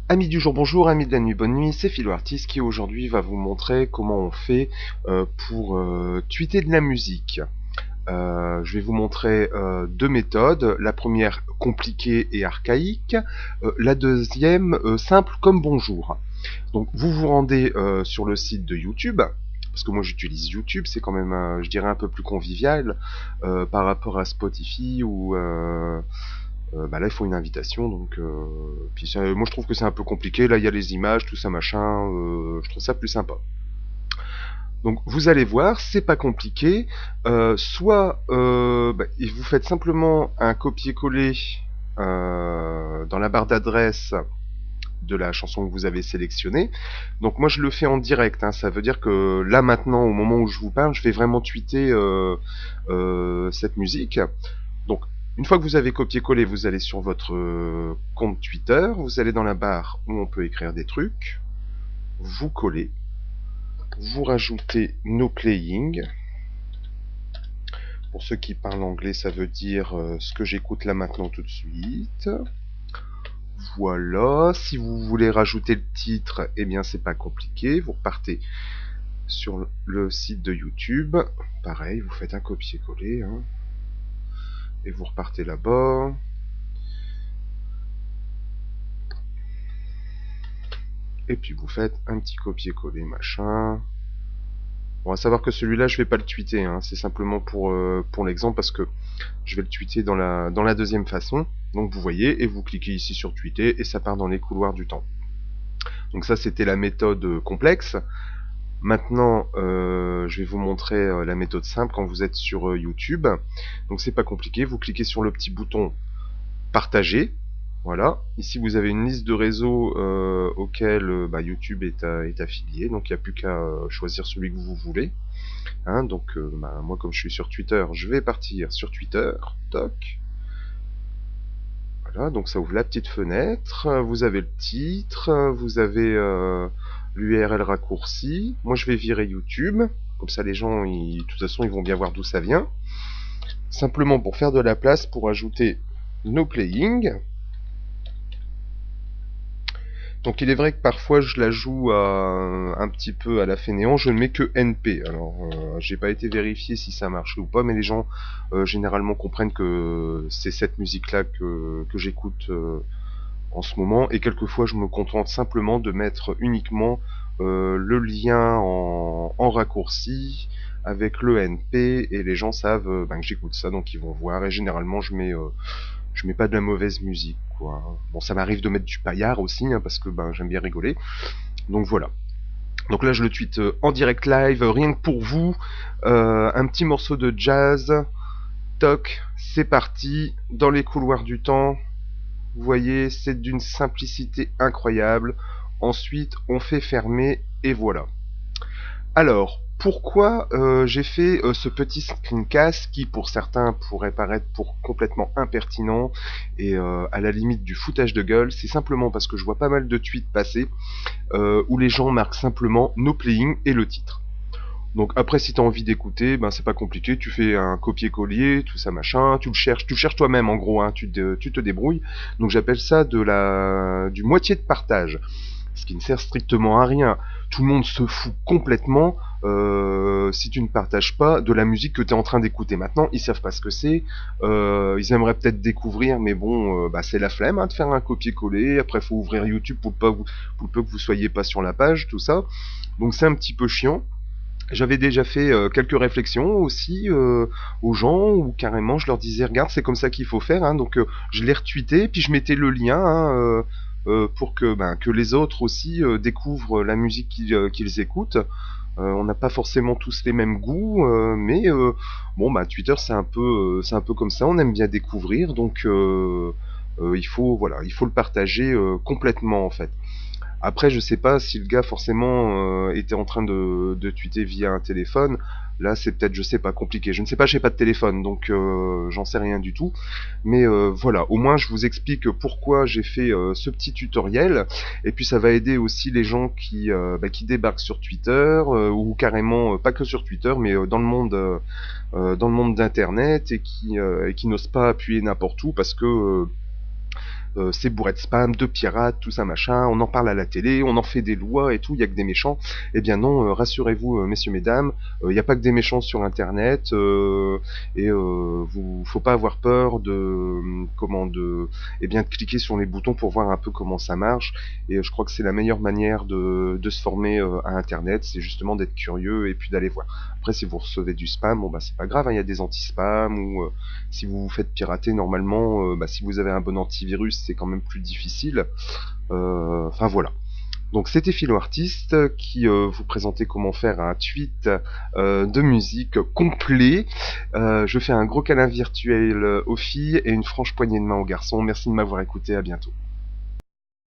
Amis du jour, bonjour, amis de la nuit, bonne nuit, c'est PhiloArtist qui aujourd'hui va vous montrer comment on fait pour tweeter de la musique. Je vais vous montrer deux méthodes, la première compliquée et archaïque, la deuxième simple comme bonjour. Donc vous vous rendez sur le site de YouTube, parce que moi j'utilise YouTube, c'est quand même, je dirais, un peu plus convivial par rapport à Spotify ou bah là il faut une invitation donc puis moi je trouve que c'est un peu compliqué, là il y a les images tout ça machin, je trouve ça plus sympa. Donc vous allez voir, c'est pas compliqué, soit bah, vous faites simplement un copier-coller dans la barre d'adresse de la chanson que vous avez sélectionnée. Donc moi je le fais en direct, hein. Ça veut dire que là maintenant au moment où je vous parle je vais vraiment tweeter cette musique. Donc, une fois que vous avez copié-collé, vous allez sur votre compte Twitter, vous allez dans la barre où on peut écrire des trucs, vous collez, vous rajoutez no playing. Pour ceux qui parlent anglais, ça veut dire ce que j'écoute là maintenant tout de suite. Voilà, si vous voulez rajouter le titre, eh bien c'est pas compliqué, vous repartez sur le site de YouTube, pareil, vous faites un copier-coller, hein, et vous repartez là-bas. Et puis vous faites un petit copier-coller machin. On va savoir que celui-là je vais pas le tweeter, hein. C'est simplement pour l'exemple parce que je vais le tweeter dans la deuxième façon. Donc vous voyez, et vous cliquez ici sur tweeter et ça part dans les couloirs du temps. Donc ça c'était la méthode complexe. Maintenant je vais vous montrer la méthode simple quand vous êtes sur YouTube. Donc c'est pas compliqué, vous cliquez sur le petit bouton partager. Voilà, ici vous avez une liste de réseaux auxquels YouTube est affilié, donc il n'y a plus qu'à choisir celui que vous voulez. Hein, donc moi comme je suis sur Twitter, je vais partir sur Twitter, toc. Voilà, donc ça ouvre la petite fenêtre, vous avez le titre, vous avez l'URL raccourci. Moi je vais virer YouTube, comme ça les gens, de toute façon ils vont bien voir d'où ça vient. Simplement pour faire de la place, pour ajouter no playing. Donc il est vrai que parfois je la joue un petit peu à la fainéant, je ne mets que NP. Alors j'ai pas été vérifié si ça marche ou pas, mais les gens généralement comprennent que c'est cette musique là que j'écoute en ce moment, et quelquefois je me contente simplement de mettre uniquement le lien en raccourci avec le NP, et les gens savent que j'écoute ça, donc ils vont voir, et généralement je mets pas de la mauvaise musique, quoi. Bon, ça m'arrive de mettre du paillard aussi, hein, parce que j'aime bien rigoler. Donc voilà. Donc là, je le tweete en direct live, rien que pour vous. Un petit morceau de jazz. Toc, c'est parti. Dans les couloirs du temps. Vous voyez, c'est d'une simplicité incroyable. Ensuite, on fait fermer et voilà. Alors, pourquoi j'ai fait ce petit screencast qui pour certains pourrait paraître complètement impertinent et à la limite du foutage de gueule? C'est simplement parce que je vois pas mal de tweets passer où les gens marquent simplement no playing et le titre. Donc après si t'as envie d'écouter, c'est pas compliqué, tu fais un copier-coller, tout ça machin, tu le cherches toi-même en gros, hein, tu te débrouilles. Donc j'appelle ça du moitié de partage, ce qui ne sert strictement à rien. Tout le monde se fout complètement si tu ne partages pas de la musique que tu es en train d'écouter. Maintenant, ils savent pas ce que c'est, ils aimeraient peut-être découvrir, mais bon, c'est la flemme hein, de faire un copier-coller. Après, faut ouvrir YouTube pour le peu que vous soyez pas sur la page, tout ça. Donc c'est un petit peu chiant. J'avais déjà fait quelques réflexions aussi aux gens où carrément je leur disais regarde c'est comme ça qu'il faut faire, hein. Donc je les retweetais puis je mettais le lien hein, pour que les autres aussi découvrent la musique qu'ils écoutent. On n'a pas forcément tous les mêmes goûts, mais bon Twitter c'est un peu comme ça, on aime bien découvrir, donc il faut le partager complètement en fait. Après, je sais pas si le gars forcément était en train de tweeter via un téléphone. Là, c'est peut-être, je sais pas, compliqué. Je ne sais pas, j'ai pas de téléphone, donc j'en sais rien du tout. Mais voilà, au moins je vous explique pourquoi j'ai fait ce petit tutoriel. Et puis ça va aider aussi les gens qui débarquent sur Twitter ou carrément pas que sur Twitter, mais dans le monde d'Internet et qui n'osent pas appuyer n'importe où parce que c'est bourré de spam, de pirates, tout ça machin, on en parle à la télé, on en fait des lois et tout, il y a que des méchants. Eh bien non, rassurez-vous, messieurs, mesdames, il n'y a pas que des méchants sur Internet, faut pas avoir peur de cliquer sur les boutons pour voir un peu comment ça marche. Et je crois que c'est la meilleure manière de se former à Internet, c'est justement d'être curieux et puis d'aller voir. Après, si vous recevez du spam, bon bah c'est pas grave, hein, il y a des anti-spam, ou si vous vous faites pirater, normalement, si vous avez un bon antivirus, c'est quand même plus difficile. Enfin voilà. Donc c'était Philo Artiste qui vous présentait comment faire un tweet de musique complet. Je fais un gros câlin virtuel aux filles et une franche poignée de main aux garçons. Merci de m'avoir écouté, à bientôt.